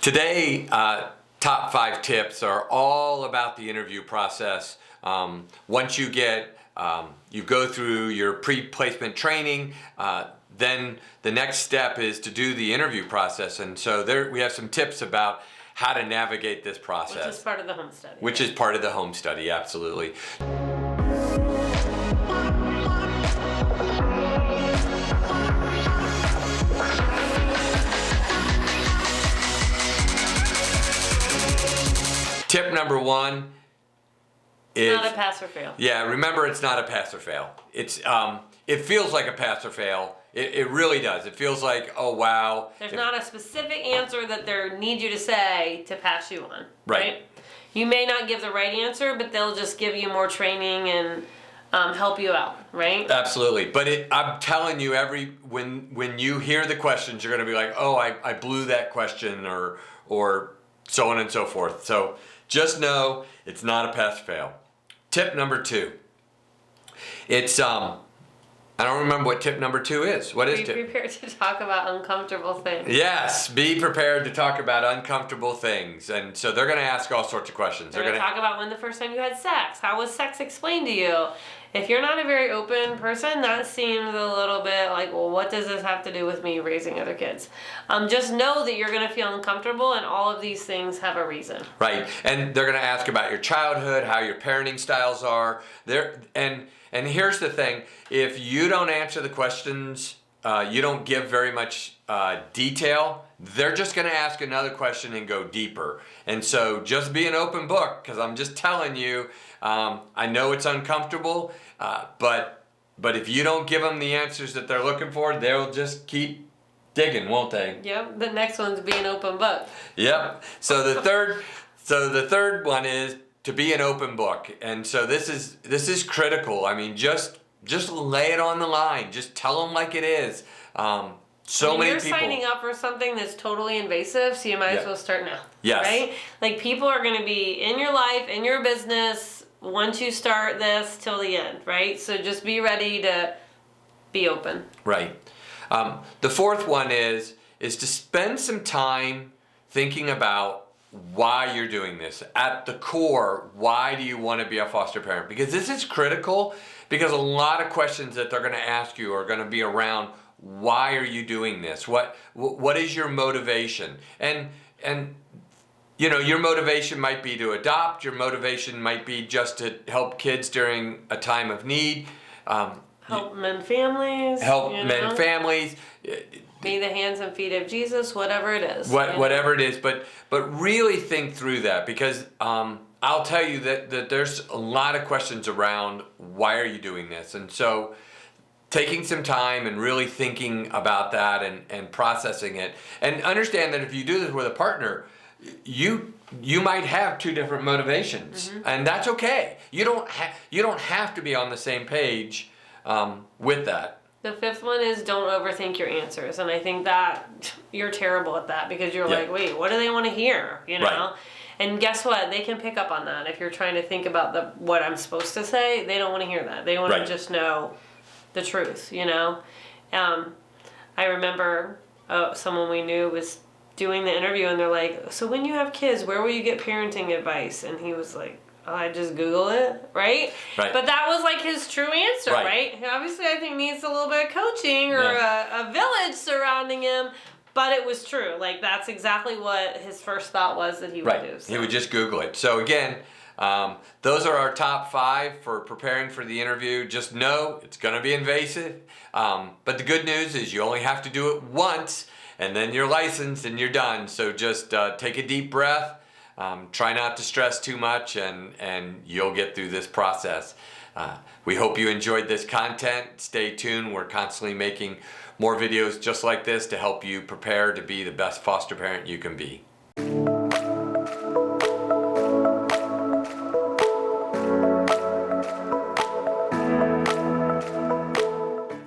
Today, top 5 tips are all about the interview process. Once you get, you go through your pre-placement training, then the next step is to do the interview process. And so there we have some tips about how to navigate this process. Which is part of the home study. Which is part of the home study, absolutely. Tip number 1 is not a pass or fail. Yeah, remember, it's not a pass or fail. It's it feels like a pass or fail. It really does. It feels like, oh wow. There's not a specific answer that they need you to say to pass you on. Right. You may not give the right answer, but they'll just give you more training and help you out, right? Absolutely. But I'm telling you, when you hear the questions, you're going to be like, oh, I blew that question, or so on and so forth. So just know it's not a pass or fail. Tip number 2. It's I don't remember what tip number 2 is. What is Be tip? prepared to talk about uncomfortable things. Yes, be prepared to talk about uncomfortable things. And so they're going to ask all sorts of questions. They're going to talk about when the first time you had sex. How was sex explained to you? If you're not a very open person, that seems a little bit like, well, what does this have to do with me raising other kids? Just know that you're going to feel uncomfortable, and all of these things have a reason. Right, and they're going to ask about your childhood, how your parenting styles are. And here's the thing: if you don't answer the questions, you don't give very much detail, they're just going to ask another question and go deeper. And so just be an open book, because I'm just telling you, I know it's uncomfortable, but if you don't give them the answers that they're looking for, they'll just keep digging, won't they? Yep. The next one's be an open book. Yep. So the third one is to be an open book. And so this is critical. I mean, just lay it on the line. Just tell them like it is. Many people. You're signing up for something that's totally invasive, so you might as well start now. Yes. Right? Like, people are going to be in your life, in your business, once you start this till the end, right? So just be ready to be open. Right. The fourth one is to spend some time thinking about why you're doing this. At the core, why do you want to be a foster parent? Because this is critical, because a lot of questions that they're going to ask you are going to be around, why are you doing this? What is your motivation? And you know, your motivation might be to adopt. Your motivation might be just to help kids during a time of need. Help men families. Men families. Be the hands and feet of Jesus, whatever it is. Whatever it is, but really think through that, because I'll tell you that there's a lot of questions around, why are you doing this? And so taking some time and really thinking about that and processing it, and understand that if you do this with a partner, you might have 2 different motivations, and that's okay. You don't have to be on the same page with that. The 5th one is don't overthink your answers. And I think that you're terrible at that, because you're like, wait, what do they want to hear? You know? Right. And guess what? They can pick up on that. If you're trying to think about what I'm supposed to say, they don't want to hear that. They want to just know the truth, you know? I remember someone we knew was doing the interview, and they're like, so when you have kids, where will you get parenting advice? And he was like, I just Google it, right? But that was like his true answer, right? He obviously, I think, needs a little bit of coaching or a village surrounding him, but it was true. Like, that's exactly what his first thought was that he would do. So. He would just Google it. So again, those are our top 5 for preparing for the interview. Just know it's going to be invasive, but the good news is you only have to do it once, and then you're licensed and you're done. So just take a deep breath. Try not to stress too much, and you'll get through this process. We hope you enjoyed this content. Stay tuned. We're constantly making more videos just like this to help you prepare to be the best foster parent you can be.